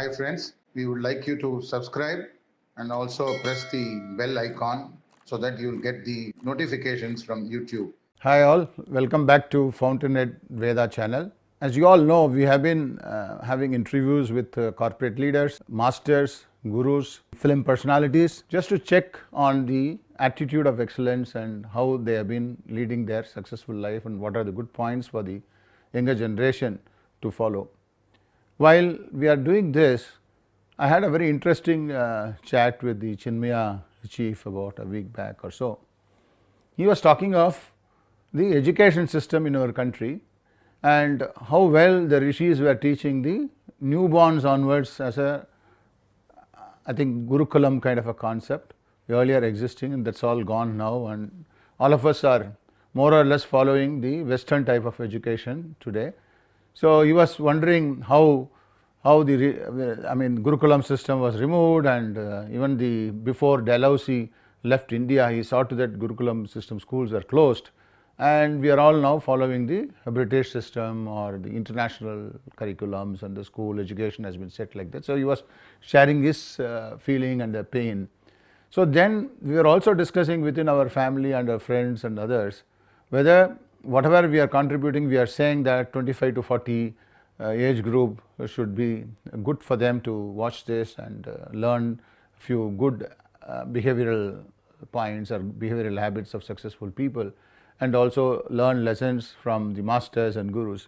Hi friends, we would like you to subscribe and also press the bell icon so that you'll get the notifications from YouTube. Hi all, welcome back to Fountainhead Veda channel. As you all know, we have been having interviews with corporate leaders, masters, gurus, film personalities, just to check on the attitude of excellence and how they have been leading their successful life and what are the good points for the younger generation to follow. While we are doing this, I had a very interesting chat with the Chinmaya chief about a week back or so. He was talking of the education system in our country and how well the rishis were teaching the newborns onwards as a, I think, Gurukulam kind of a concept earlier existing, and that's all gone now, and all of us are more or less following the Western type of education today. So he was wondering how the Gurukulam system was removed, and even the before Dalhousie left India, he saw to that Gurukulam system schools were closed, and we are all now following the British system or the international curriculums, and the school education has been set like that. So he was sharing his feeling and the pain. So then we were also discussing within our family and our friends and others whether whatever we are contributing, we are saying that 25 to 40 age group should be good for them to watch this and learn a few good behavioral points or behavioral habits of successful people, and also learn lessons from the masters and gurus.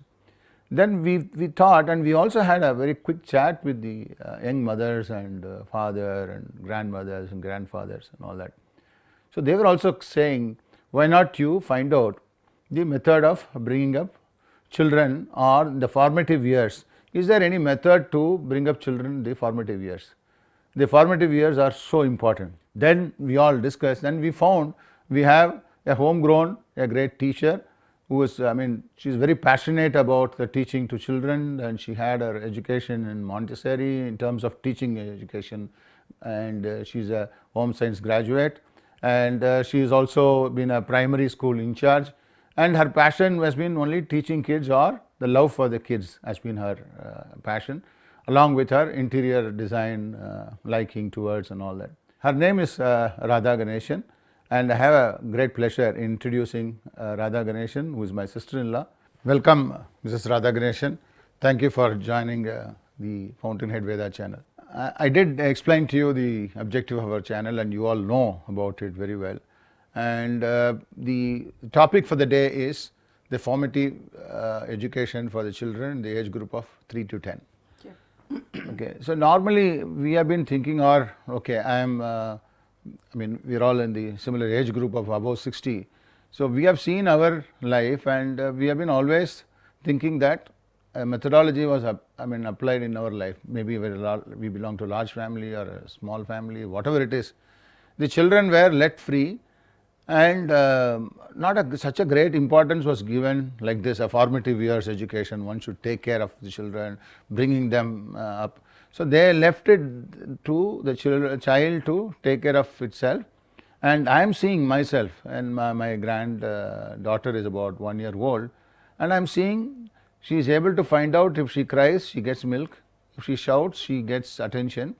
Then we thought, and we also had a very quick chat with the young mothers and father and grandmothers and grandfathers and all that. So they were also saying, why not you find out the method of bringing up children or the formative years? Is there any method to bring up children in the formative years? The formative years are so important. Then we all discussed, and we found we have a homegrown, a great teacher who is, she's very passionate about the teaching to children, and she had her education in Montessori in terms of teaching education, and she's a home science graduate, and she has also been a primary school in charge, and her passion has been only teaching kids, or the love for the kids has been her passion, along with her interior design liking towards and all that. Her name is Radha Ganeshan, and I have a great pleasure in introducing Radha Ganeshan, who is my sister-in-law. Welcome, Mrs. Radha Ganeshan. Thank you for joining the Fountainhead Veda channel. I did explain to you the objective of our channel, and you all know about it very well. And the topic for the day is the formative education for the children in the age group of 3 to 10. Okay, so normally we have been thinking, we're all in the similar age group of above 60. So we have seen our life, and we have been always thinking that a methodology was applied in our life. Maybe we belong to a large family or a small family, whatever it is. The children were let free, and such a great importance was given like this, a formative years education. One should take care of the children, bringing them up. So they left it to the child to take care of itself. And I am seeing myself, and my granddaughter is about 1 year old, and I am seeing she is able to find out if she cries, she gets milk. If she shouts, she gets attention.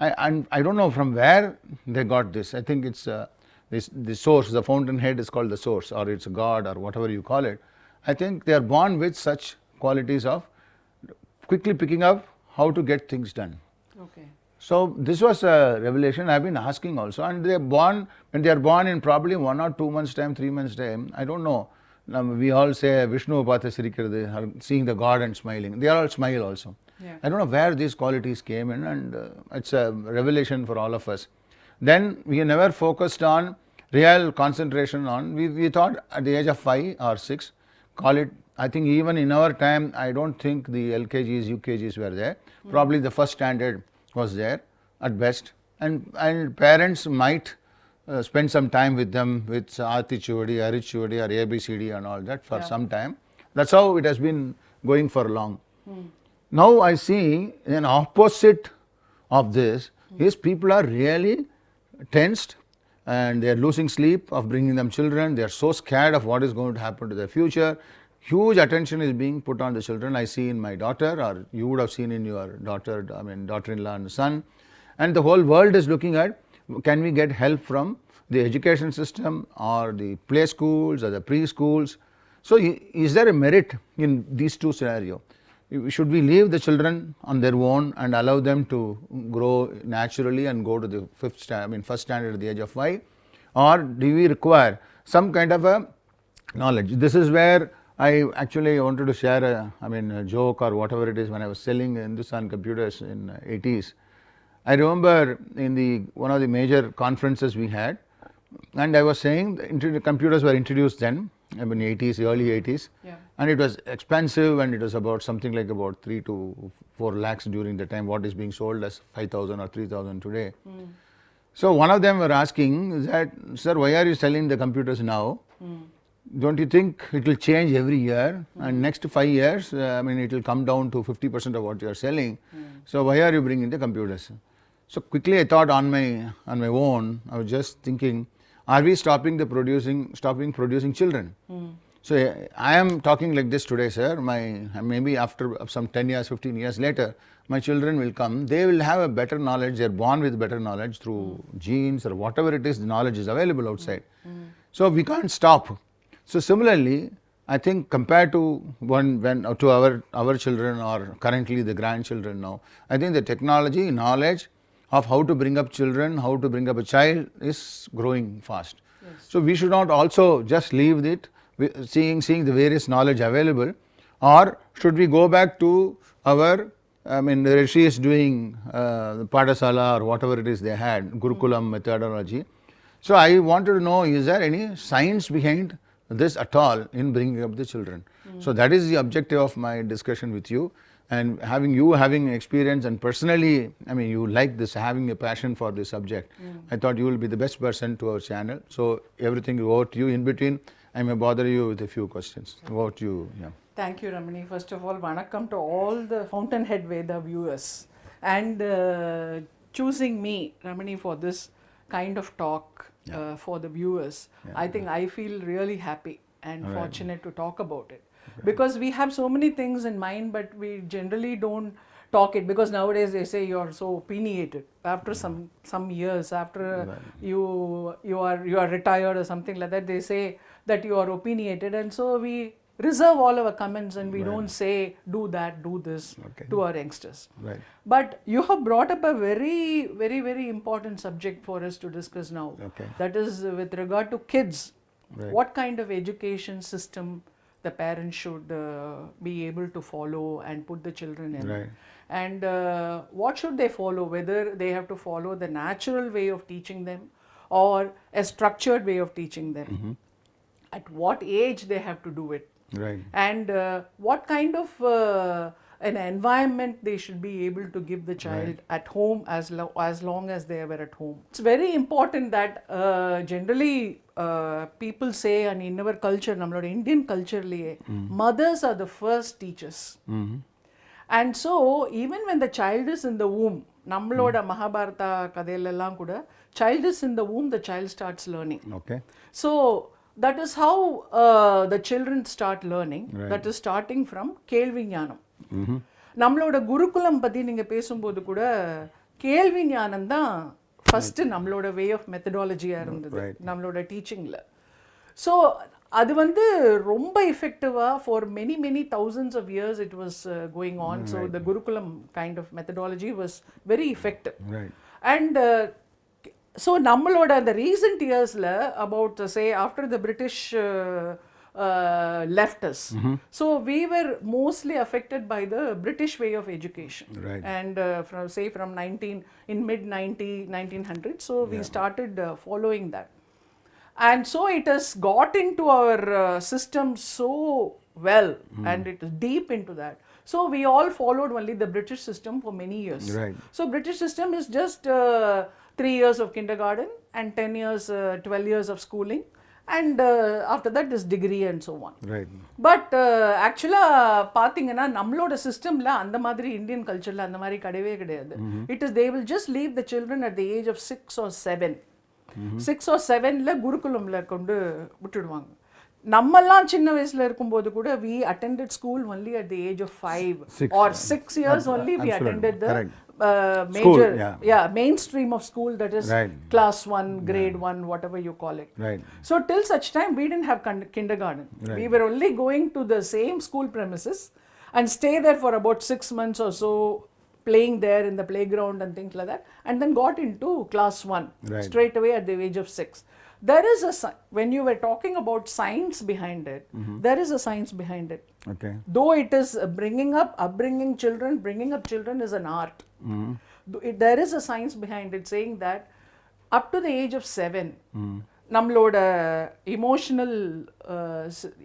And I don't know from where they got this. I think it's the source, the fountainhead is called the source, or it's a God, or whatever you call it. I think they are born with such qualities of quickly picking up how to get things done. Okay. So this was a revelation I have been asking also, and when they are born in probably 1 or 2 months time, 3 months time, I don't know. We all say Vishnu Upatha Sirikirade, seeing the God and smiling. They all smile also. Yeah. I don't know where these qualities came in, and it's a revelation for all of us. Then we never focused on real concentration on, we thought at the age of 5 or 6, call it, I think even in our time, I don't think the LKGs, UKGs were there. Probably the first standard was there at best, and parents might spend some time with them with Aati Chuvadi, Hari Chuvadi, or ABCD and all that for some time. That's how it has been going for long. Now I see an opposite of this is people are really tensed, and they are losing sleep of bringing them children. They are so scared of what is going to happen to their future. huge attention is being put on the children. I see in my daughter, or you would have seen in your daughter, daughter-in-law and son, and the whole world is looking at, can we get help from the education system or the play schools or the preschools? So is there a merit in these two scenarios? Should we leave the children on their own and allow them to grow naturally and go to the first standard at the age of 5, or do we require some kind of a knowledge? This is where I actually wanted to share a joke or whatever it is. When I was selling Hindustan Computers in 80s, I remember in one of the major conferences we had, and I was saying the computers were introduced then, 80s, early 80s, and it was expensive, and it was about something like about 3 to 4 lakhs during the time, what is being sold as 5,000 or 3,000 today. So one of them were asking that, sir, why are you selling the computers now? Don't you think it will change every year, and next 5 years, it will come down to 50% of what you are selling. So why are you bringing the computers? So quickly I thought on my own, I was just thinking, are we stopping producing children? So I am talking like this today, sir. Maybe after some 10 years, 15 years later, my children will come. They will have a better knowledge. They are born with better knowledge through genes or whatever it is. The knowledge is available outside. So we can't stop. So similarly, I think compared to our children or currently the grandchildren now, I think the technology, knowledge of how to bring up children, how to bring up a child is growing fast. So we should not also just leave it seeing the various knowledge available, or should we go back to our the rishis doing Padasala or whatever it is they had, Gurukulam methodology. So I wanted to know, is there any science behind this at all in bringing up the children? So that is the objective of my discussion with you. And having experience, and personally, you like this, having a passion for this subject, I thought you will be the best person to our channel. So everything over to you. In between, I may bother you with a few questions. Over to you. Yeah. Thank you, Ramani. First of all, vanakkam to all the Fountainhead Veda viewers, and choosing me, Ramani, for this kind of talk for the viewers. I think I feel really happy and fortunate to talk about it. Because we have so many things in mind, but we generally don't talk it, because nowadays they say you're so opinionated. After some years, after you are retired or something like that, they say that you are opinionated, and so we reserve all our comments and we don't say do that, do this to our youngsters. But you have brought up a very, very, very important subject for us to discuss now. That is with regard to kids. What kind of education system the parents should be able to follow and put the children in. And what should they follow, whether they have to follow the natural way of teaching them or a structured way of teaching them. At what age they have to do it. And what kind of an environment they should be able to give the child at home as long as they were at home. It's very important that generally people say, and in our culture, nammoda Indian culture liye, mothers are the first teachers. And so even when the child is in the womb, nammaloda Mahabharata kadailallam kuda, child is in the womb, the child starts learning. So that is how the children start learning. That is starting from Kelvi Jnanam. நம்மளோட குருகுலம் பத்தி நீங்க பேசும்போது கூட கேள்வி ஞானம் தான் first நம்மளோட way of மெத்தடாலஜியா இருந்தது நம்மளோட டீச்சிங்ல. ஸோ அது வந்து ரொம்ப எஃபெக்டிவா for many thousands of years it was going on. So the Gurukulam kind of methodology was very effective. And so நம்மளோட அந்த recent yearsல about say after the British left us. So we were mostly affected by the British way of education. And from mid 1900s, so we started following that. And so it has got into our system so well, and it is deep into that. So we all followed only the British system for many years. So British system is just 3 years of kindergarten and 10 years, 12 years of schooling. And after that is degree and so on. But actually பாத்தீங்கன்னா நம்மளோட சிஸ்டம்ல அந்த மாதிரி Indian கல்ச்சர்ல அந்த மாதிரி கிடையவே கிடையாது. It is they will just leave the children at the age of 6 or 7. 6 or 7ல குருகுலம்ல கொண்டு விட்டுடுவாங்க. நம்மெல்லாம் சின்ன வயசுல இருக்கும்போது கூட we attended school only at the age of 5 or 6 years only we attended the correct. major yeah. mainstream of school, that is Right. class 1 grade 1 whatever you call it. Right. So till such time we didn't have kindergarten. Right. We were only going to the same school premises and stay there for about 6 months or so, playing there in the playground and things like that, and then got into class 1 Right. straight away at the age of 6. There is when you were talking about science behind it, there is a science behind it. Okay. Though it is upbringing children is an art. There is a science behind it saying that up to the age of 7, நம்மளோட emotional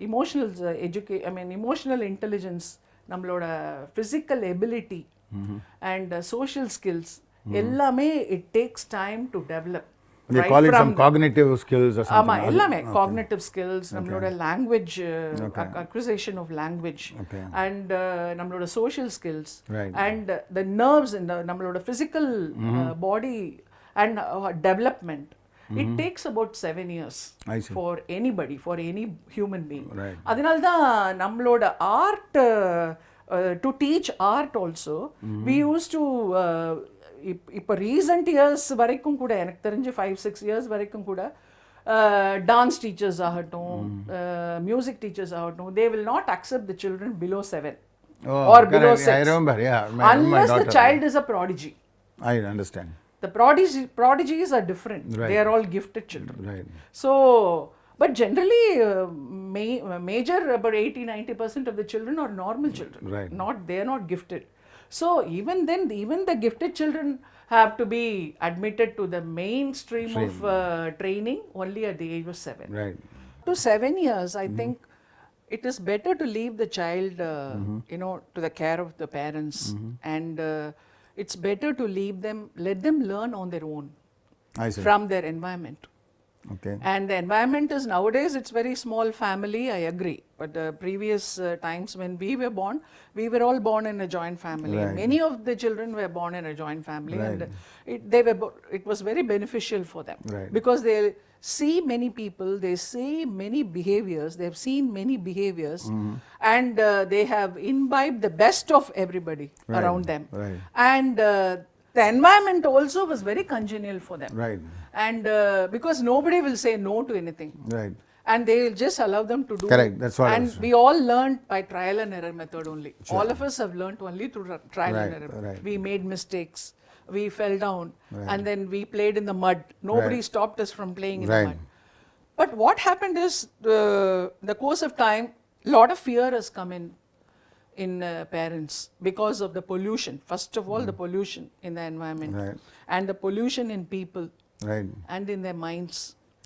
emotional intelligence, நம்மளோட physical ability and social skills, எல்லாமே it takes time to develop. They call it some cognitive skills or something. ஆமா, எல்லாமே cognitive skills, நம்மளோட language acquisition of language, and நம்மளோட social skills, Right. and the nerves in the நம்மளோட physical body and development. It takes about 7 years I see. for anybody, for any human being. Right. அதனால தான் நம்மளோட art, to teach art also, we used to இப்போ recent years வரைக்கும் கூட எனக்கு தெரிஞ்சு 5-6 years வரைக்கும் கூட டான்ஸ் டீச்சர்ஸ் ஆகட்டும், மியூசிக் டீச்சர்ஸ் ஆகட்டும், they will not accept the children below 7 or below 6. I remember, yeah. Unless my the child is a prodigy. I understand. The prodigies are different. Right. They are all gifted children. Right. So, but generally, major about 80-90% of the children are normal children. Right. They are not gifted. So even then, even the gifted children have to be admitted to the mainstream of training only at the age of 7. Right. To 7 years, I think it is better to leave the child, to the care of the parents, and it's better to leave them, let them learn on their own I see. from their environment. Okay. And the environment is, nowadays it's very small family, I agree. But the previous times when we were born, we were all born in a joint family. Right. Many of the children were born in a joint family, Right. and it was very beneficial for them. Right. Because they see many people, they see many behaviors, they've seen many behaviors, and they have imbibed the best of everybody Right. around them. Right. And the environment also was very congenial for them. Right. And because nobody will say no to anything, Right. and they will just allow them to do. Correct. That's what I And was- we all learned by trial and error method only. All of us have learned only through trial Right, and error. right. We made mistakes, we fell down, and then we played in the mud. Nobody Right. stopped us from playing in Right. the mud. But what happened is, the course of time, lot of fear has come in parents because of the pollution. First of all, the pollution in the environment, Right. and the pollution in people Right. and in their minds,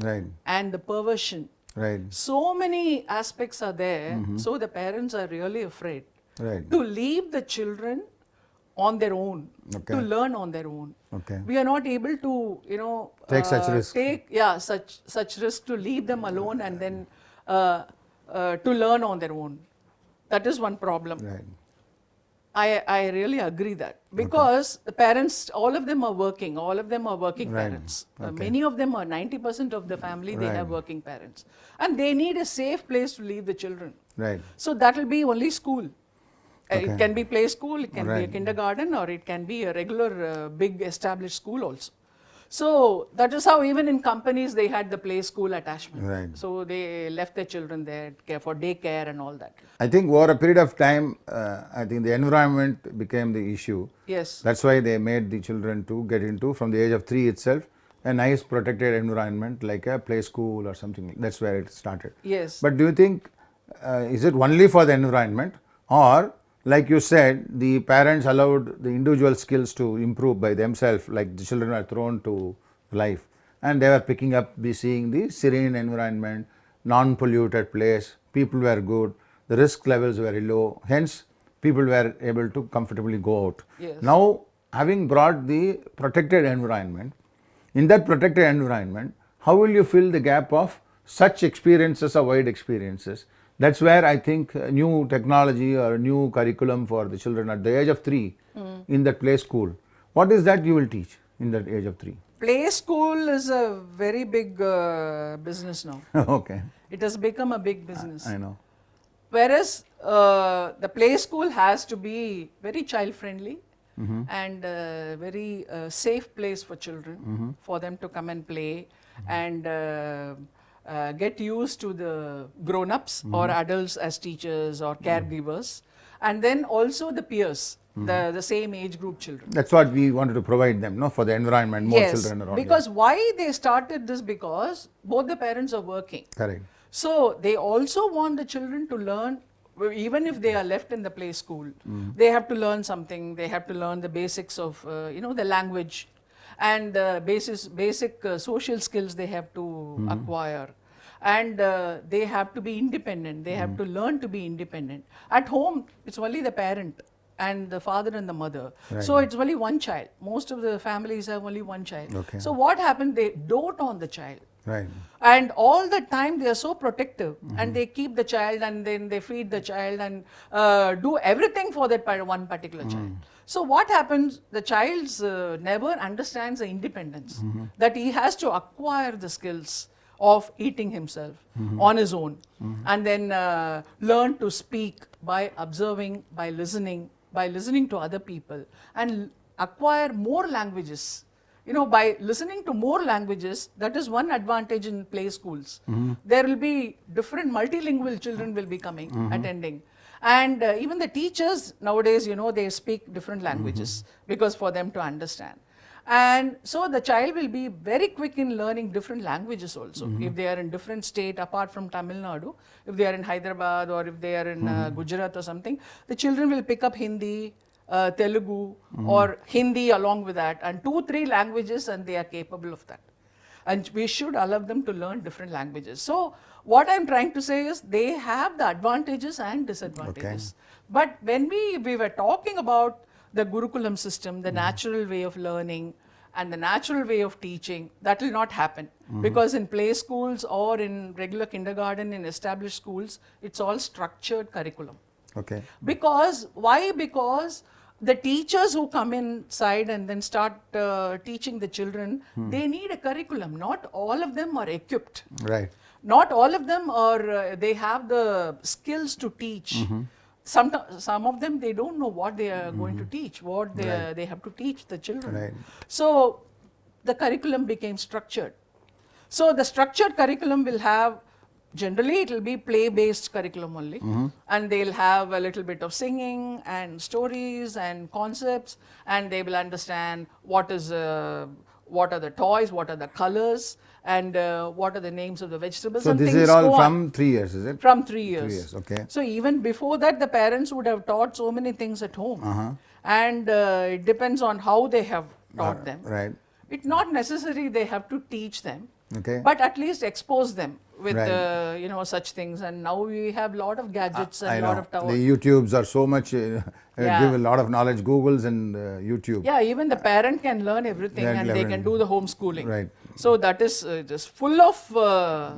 Right. and the perversion. Right. So many aspects are there. So the parents are really afraid Right. to leave the children on their own, Okay. to learn on their own. Okay. We are not able to, Take such risk. such risk to leave them alone and then to learn on their own. That is one problem. Right. I really agree that, because the parents, all of them are working. Right. Parents. Okay. Many of them are 90% of the family. They Right. have working parents, and they need a safe place to leave the children. Right. So that will be only school. Okay. It can be play school, it can be a Right. kindergarten, or it can be a regular big established school also. So that is how even in companies they had the play school attachment. Right. So they left their children there for daycare and all that. I think over a period of time, I think the environment became the issue. Yes. That's why they made the children to get into, from the age of 3 itself, a nice protected environment like a play school or something. That's where it started. Yes. But do you think, is it only for the environment, or like you said, the parents allowed the individual skills to improve by themselves, like the children are thrown to life and they were picking up, seeing the serene environment, non-polluted place, people were good, the risk levels were low, hence people were able to comfortably go out. Yes. Now, having brought the protected environment, in that protected environment, how will you fill the gap of such experiences or wide experiences? That's where I think new technology or new curriculum for the children at the age of 3 in that play school. What is that you will teach in that age of 3? play school is a very big business now. Okay, It has become a big business. I know. Whereas the play school has to be very child friendly and very safe place for children for them to come and play and get used to the grown-ups or adults as teachers or caregivers, and then also the peers, the same age group children. That's what we wanted to provide them, no, for the environment, more children around. Because why they started this, because both the parents are working. Correct. So they also want the children to learn, even if they are left in the play school, they have to learn something. They have to learn the basics of, the language and basic social skills they have to acquire. And they have to be independent. They have to learn to be independent. At home, it's only the parent and the father and the mother. Right. So it's only one child. Most of the families have only one child. Okay. So what happened? They dote on the child. Right. And all the time they are so protective and they keep the child and then they feed the child and do everything for that one particular child. So what happens? The child never understands the independence, that he has to acquire the skills of eating himself on his own and then learn to speak by observing, by listening to other people, and acquire more languages. By listening to more languages, that is one advantage in play schools. There will be different multilingual children will be coming, attending. And even the teachers nowadays, they speak different languages because for them to understand. And so the child will be very quick in learning different languages also. If they are in different state apart from Tamil Nadu, if they are in Hyderabad or if they are in Gujarat or something, the children will pick up Hindi, Telugu or Hindi along with that, and 2-3 languages, and they are capable of that. And we should allow them to learn different languages. So what I'm trying to say is they have the advantages and disadvantages. Okay. But when we were talking about the Gurukulam system, the natural way of learning and the natural way of teaching, that will not happen. Because in play schools or in regular kindergarten, in established schools, it's all structured curriculum. Okay. Because, why? Because the teachers who come inside and then start teaching the children, they need a curriculum. Not all of them are equipped. Right. Not all of them are, they have the skills to teach. Some of them, they don't know what they are going to teach, what they have to teach the children. Right. So the curriculum became structured. So the structured curriculum will have, generally it will be play-based curriculum only, and they'll have a little bit of singing and stories and concepts, and they will understand what are the toys, what are the colors, and what are the names of the vegetables. So and this things is all go from on. 3 years, is it? From 3 years. 3 years, okay. So even before that, the parents would have taught so many things at home, and it depends on how they have taught them. Right. It's not necessary they have to teach them, Okay. but at least expose them with Right. such things. And now we have a lot of gadgets I and a lot know. of towers. The YouTubes are so much, Yeah. give a lot of knowledge, Googles and YouTube. Yeah, even the parent can learn everything Learn and they can everything. do the homeschooling. Right. So that is just full of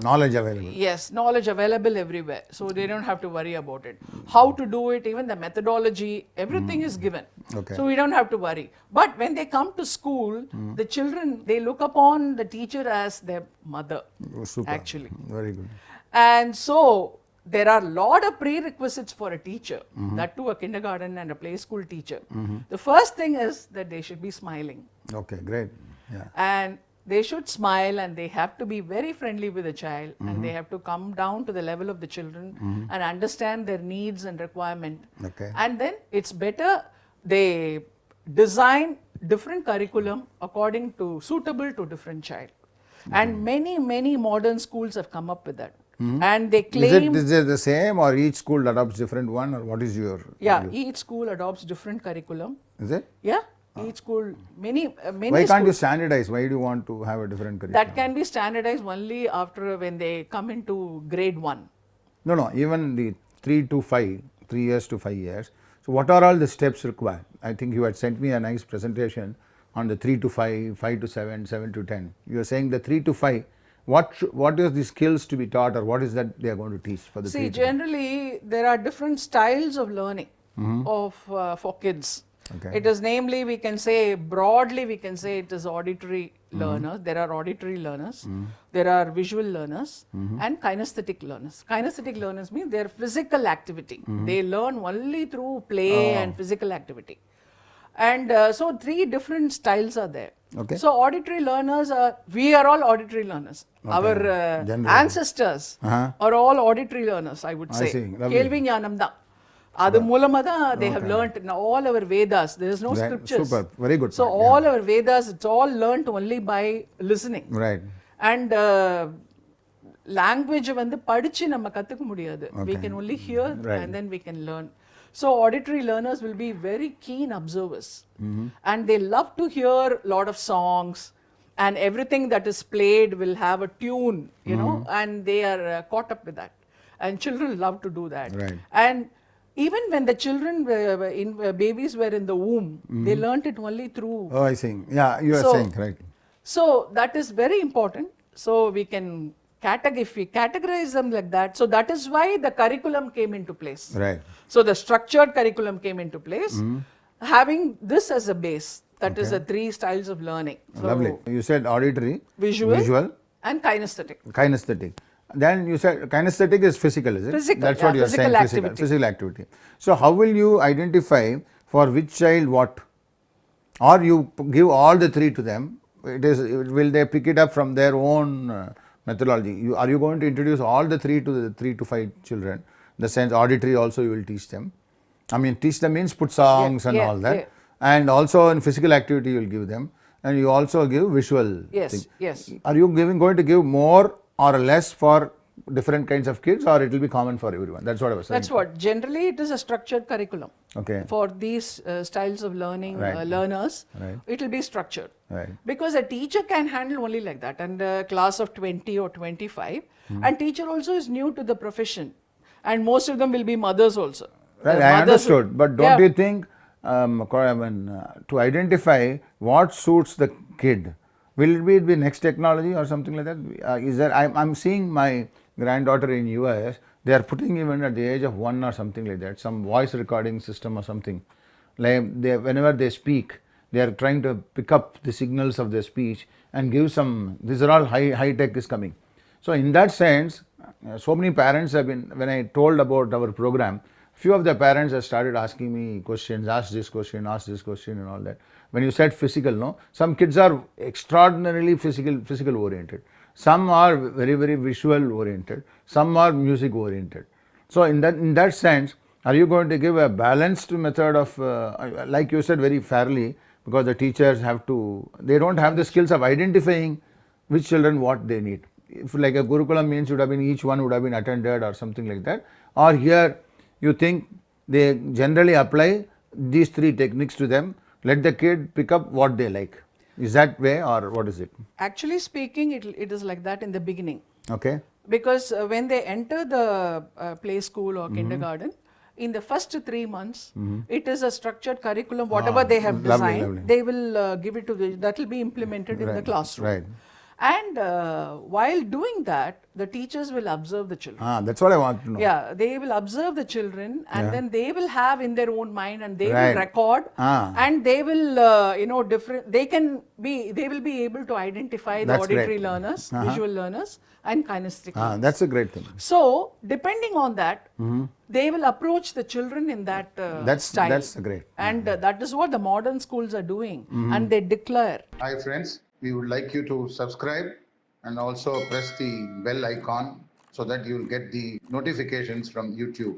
Knowledge available. yes, knowledge available everywhere. So they don't have to worry about it. How to do it, even the methodology, everything is given. Okay. So we don't have to worry. But when they come to school, the children, they look upon the teacher as their mother. Oh, super. Actually. Very good. And so there are a lot of prerequisites for a teacher, that too a kindergarten and a play school teacher. The first thing is that they should be smiling. Okay, great. Yeah. And they should smile, and they have to be very friendly with the child, and they have to come down to the level of the children and understand their needs and requirement. Okay. And then it's better they design different curriculum according to suitable to different child. And many modern schools have come up with that. And they claim Is it the same, or each school adopts different one, or what is your yeah, view? each school adopts different curriculum. Is it? Yeah, each school, many Why can't you schools. standardize? Why do you want to have a different curriculum? That can be standardized only after when they come into grade 1. No, even the 3 to 5, 3 years to 5 years. So what are all the steps required? I think you had sent me a nice presentation on the 3 to 5, 5 to 7, 7 to 10. You are saying the 3 to 5, what is the skills to be taught, or what is that they are going to teach for the 3 See, to 5? generally there are different styles of learning of for kids. Okay. It is namely, we can say, broadly, we can say it is auditory learners. There are auditory learners, there are visual learners, and kinesthetic learners. Kinesthetic learners mean their physical activity. They learn only through play and physical activity. And so 3 different styles are there. Okay. So auditory learners we are all auditory learners. Our Generally. ancestors Uh-huh. are all auditory learners, I would I say. see. Lovely. கேள்வி ஞானம் தான். அது மூலமா தான் they have learnt in all our Vedas. There is no Right. scriptures. Super. Very good So point. all our Vedas, it's all learnt only by listening. Right. And language வந்து படிச்சு நம்ம கத்துக்க முடியாது. We can only hear and then we can learn. So auditory learners will be very keen observers, and they love to hear a lot of songs, and everything that is played will have a tune, you know, and they are caught up with that. And children love to do that. Right. And even when the children babies were in the womb, they learnt it only through. Oh, I see. Yeah, you are So- saying, right. So that is very important. So we can if we categorize them like that, so that is why the curriculum came into place. Right. So the structured curriculum came into place, having this as a base. That is the 3 styles of learning. So Lovely. You said auditory, visual, and kinesthetic. kinesthetic. Then you said kinesthetic is physical, is it? Physical, That's what yeah, you are saying. physical activity. Physical activity. So how will you identify for which child what? Or you give all the 3 to them? Will they pick it up from their own methodology? Are you going to introduce all the 3 to the 3 to 5 children? The sense auditory also you will teach them. I mean, teach them means put songs and yeah, all that. yeah. And also in physical activity you will give them. And you also give visual Yes, thing. yes. Are you going to give more or less for different kinds of kids, or it will be common for everyone? That's what I was saying. That's what. Generally, it is a structured curriculum. Okay. For these styles of learning Right. learners, Right. it will be structured. Right. Because a teacher can handle only like that, and a class of 20 or 25, and teacher also is new to the profession, and most of them will be mothers also. Right, The I mothers understood. will- But don't Yeah. you think, to identify what suits the kid, will it be next technology or something like that? Is there? I'm seeing my granddaughter in US. They are putting even at the age of 1 or something like that, some voice recording system or something. Like whenever they speak, they are trying to pick up the signals of their speech and give some. These are all high tech is coming. So in that sense, so many parents have been. When I told about our program, few of the parents have started asking me questions, ask this question, and all that. When you said physical, no, some kids are extraordinarily physical oriented. Some are very, very visual oriented. Some are music oriented. So in that sense, are you going to give a balanced method of, like you said very fairly, because the teachers they don't have the skills of identifying which children what they need. If like a Gurukulam means each one would have been attended or something like that, or here you think they generally apply these 3 techniques to them, let the kid pick up what they like. Is that way, or what is it? Actually speaking, it is like that in the beginning. Okay. Because when they enter the play school or kindergarten, in the first 3 months, it is a structured curriculum. Whatever they have lovely, designed, lovely. they will give it to that will be implemented in the classroom. Right. And while doing that, the teachers will observe the children. That's what I want to know. Yeah, they will observe the children, and then they will have in their own mind, and they Right. will record, and they will, they will be able to identify the That's auditory great. learners, visual learners, and kinesthetic learners. That's a great thing. So, depending on that, they will approach the children in that style. That's great. And that is what the modern schools are doing, and they declare. Hi friends, we would like you to subscribe and also press the bell icon so that you will get the notifications from YouTube.